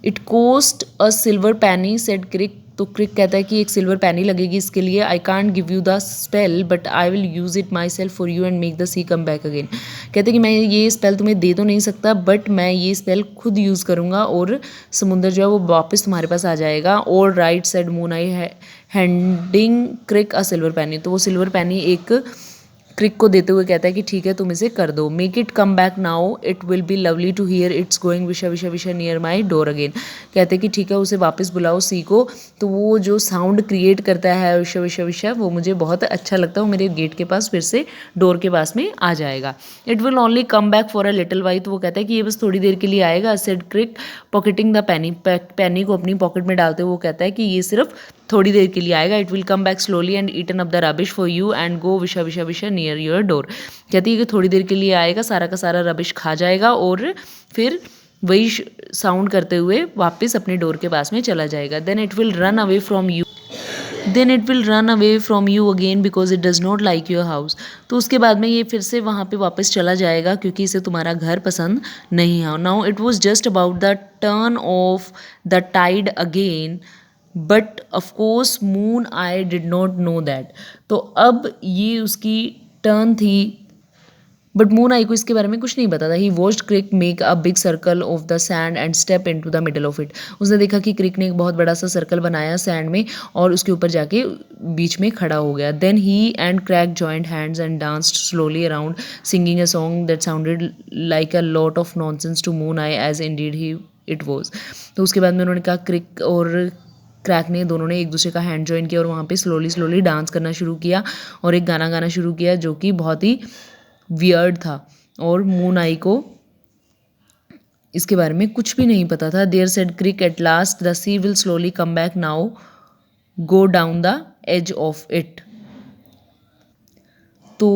It coast a silver पैनी said क्रिक। तो क्रिक कहता है कि एक सिल्वर पैनी लगेगी इसके लिए। I can't give you the spell but I will use it myself for you and make the sea come back again. कहते हैं कि मैं ये स्पेल तुम्हें दे तो नहीं सकता बट मैं ये स्पेल खुद यूज़ करूँगा और समुंदर जो है वो वापस तुम्हारे पास आ जाएगा। और right said Moon Eye handing Crick a silver penny. तो वो सिल्वर पैनी एक क्रिक को देते हुए कहता है कि ठीक है तुम इसे कर दो। Make it come back now it will be lovely to hear it's going विशा विशा विशा नियर माई डोर अगेन। कहते हैं कि ठीक है उसे वापस बुलाओ सी को। तो वो जो साउंड क्रिएट करता है विशा विशा विशा वो मुझे बहुत अच्छा लगता है। वो मेरे गेट के पास फिर से डोर के पास में आ जाएगा। It will only come back for a little while. तो वो कहता है कि ये बस थोड़ी देर के लिए आएगा। सेड क्रिक पॉकेटिंग द पैनी। पैनी को अपनी पॉकेट में डालते हुए वो कहता है कि ये सिर्फ थोड़ी देर के लिए आएगा। It will come back slowly and eaten up the rubbish for you and go विशा विशा विशा नियर योर डोर। कहती है कि थोड़ी देर के लिए आएगा, सारा का सारा रबिश खा जाएगा और फिर वही साउंड करते हुए वापस अपने डोर के पास में चला जाएगा। Then it will run away from you. Then it will run away from you again because it does not like your house. तो उसके बाद में ये फिर से वहाँ पे वापस चला जाएगा क्योंकि इसे तुम्हारा घर पसंद नहीं है। Now it was just about the turn of the tide again but of course Moon Eye did not know that. तो अब ये उसकी टर्न थी बट मून आई को इसके बारे में कुछ नहीं पता था। He watched Crick make a big circle of the sand and step into the middle of it. उसने देखा कि क्रिक ने एक बहुत बड़ा सा सर्कल बनाया सैंड में और उसके ऊपर जाके बीच में खड़ा हो गया। Then he and Crack joined hands and danced slowly around singing a song that sounded like a lot of nonsense to Moon Eye as indeed he it was. तो उसके बाद में उन्होंने कहा क्रिक और क्रैक ने दोनों ने एक दूसरे का हैंड जॉइन किया और वहाँ पे स्लोली स्लोली डांस करना शुरू किया और एक गाना गाना शुरू किया जो कि बहुत ही वियर्ड था और मून आई को इसके बारे में कुछ भी नहीं पता था। There said Crick at last the sea will slowly come back now go down the edge of it. तो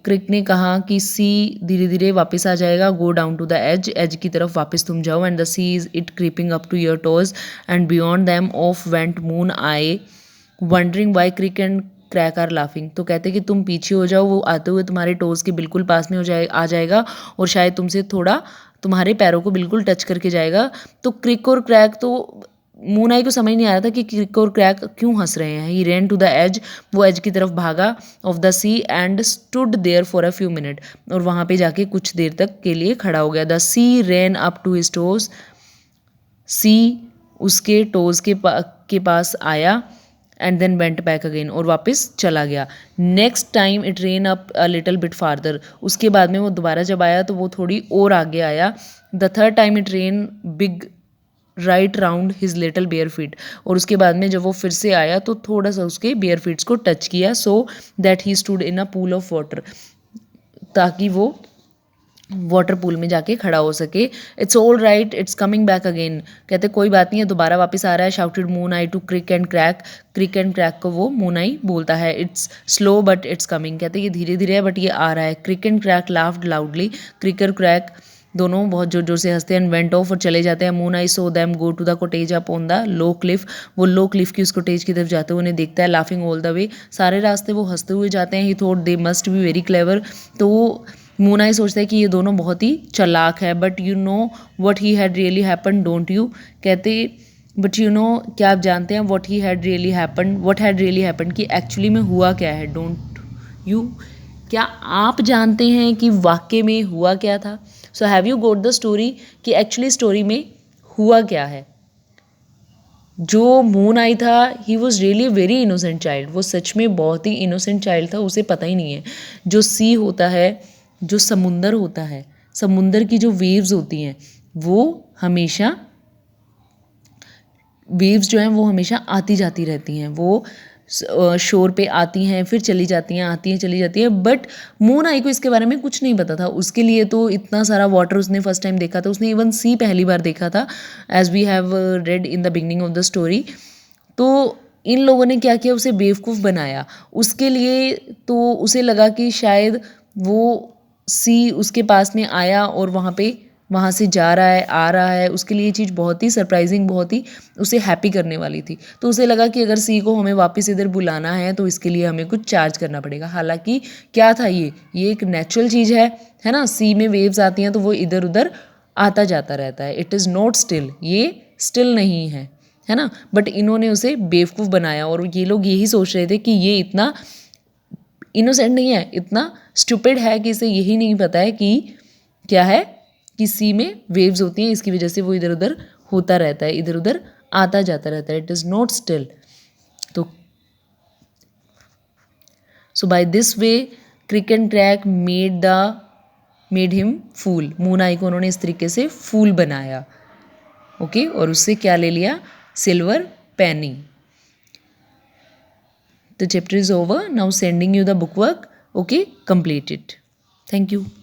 क्रिक ने कहा कि सी धीरे धीरे वापस आ जाएगा। Go down to the edge, edge की तरफ वापस तुम जाओ। And the sea is it creeping up to your toes and beyond them off went Moon Eye wondering why Crick and Crack are laughing. तो कहते कि तुम पीछे हो जाओ, वो आते हुए तुम्हारे टोज के बिल्कुल पास में आ जाएगा और शायद तुमसे थोड़ा तुम्हारे पैरों को बिल्कुल टच करके जाएगा। तो क्रिक और क्रैक तो मून आई को समझ नहीं आ रहा था कि क्रिक और क्रैक क्यों हंस रहे हैं। He ran to the edge, वो एज की तरफ भागा of the sea and stood there for a few minute. और वहाँ पे जाके कुछ देर तक के लिए खड़ा हो गया। The sea ran up to his toes, sea उसके टोज के पास आया and then went back again और वापस चला गया। Next time it ran up a little bit farther. उसके बाद में वो दोबारा जब आया तो वो थोड़ी और आगे आया। The third time it rain big right round his little bare feet. और उसके बाद में जब वो फिर से आया तो थोड़ा सा उसके बेयर फीट्स को टच किया so that he stood in a pool of water, ताकि वो वाटर पूल में जाके खड़ा हो सके। It's all right it's coming back again. कहते कोई बात नहीं है, दोबारा वापस आ रहा है। Shouted Moon Eye to Crick and Crack. Crick and Crack को वो मून आई बोलता है। It's slow but it's coming. कहते ये धीरे धीरे है बट ये आ रहा है। क्रिक एंड क्रैक लाफ्ड लाउडली। क्रिक और क्रैक दोनों बहुत जोर जोर से हंसते हैं। वेंट ऑफ और चले जाते हैं। Moon Eye saw them go to the cottage up on the low cliff. वो लो क्लिफ की उस कोटेज की तरफ जाते हुए उन्हें देखता है। लाफिंग ऑल द वे, सारे रास्ते वो हंसते हुए जाते हैं। ही thought they must be very clever. तो मून आई सोचता है कि ये दोनों बहुत ही चालाक है। But you know what he had really happen don't you. कहते बट यू नो, क्या आप जानते हैं what he had really happen, what had really happen कि एक्चुअली में हुआ क्या है। डोंट यू, क्या आप जानते हैं कि वाकई में हुआ क्या था। So have you got the story कि एक्चुअली स्टोरी में हुआ क्या है। जो मून आई था he was really very innocent child. वो सच में बहुत ही इनोसेंट चाइल्ड था, उसे पता ही नहीं है। जो सी होता है, जो समुंदर होता है, समुंदर की जो वेव्स होती हैं वो हमेशा, वेव्स जो हैं वो हमेशा आती जाती रहती हैं। वो शोर पे आती हैं फिर चली जाती हैं, आती हैं चली जाती हैं। बट मून आई को इसके बारे में कुछ नहीं पता था। उसके लिए तो इतना सारा वाटर उसने फर्स्ट टाइम देखा था, उसने इवन सी पहली बार देखा था as we have read in the beginning of the story. तो इन लोगों ने क्या किया, उसे बेवकूफ़ बनाया। उसके लिए तो उसे लगा कि शायद वो सी उसके पास में आया और वहाँ से जा रहा है, आ रहा है। उसके लिए ये चीज़ बहुत ही सरप्राइजिंग, बहुत ही उसे हैप्पी करने वाली थी। तो उसे लगा कि अगर सी को हमें वापस इधर बुलाना है तो इसके लिए हमें कुछ चार्ज करना पड़ेगा। हालांकि क्या था ये एक नेचुरल चीज़ है ना। सी में वेव्स आती हैं तो वो इधर उधर आता जाता रहता है। इट इज़ नॉट स्टिल, ये स्टिल नहीं है ना, बट इन्होंने उसे बेवकूफ़ बनाया और ये लोग यही सोच रहे थे कि ये इतना इनोसेंट नहीं है, इतना स्टूपिड है कि इसे यही नहीं पता है कि क्या है कि सी में वेव्स होती हैं, इसकी वजह से वो इधर उधर होता रहता है, इधर उधर आता जाता रहता है, इट इज़ नॉट स्टिल। तो so by this way Crick and Crack made him fool, moon eye को उन्होंने इस तरीके से फूल बनाया, ओके, और उससे क्या ले लिया, silver Penney. The chapter is over. Now sending you the bookwork. Okay, complete it. Thank you.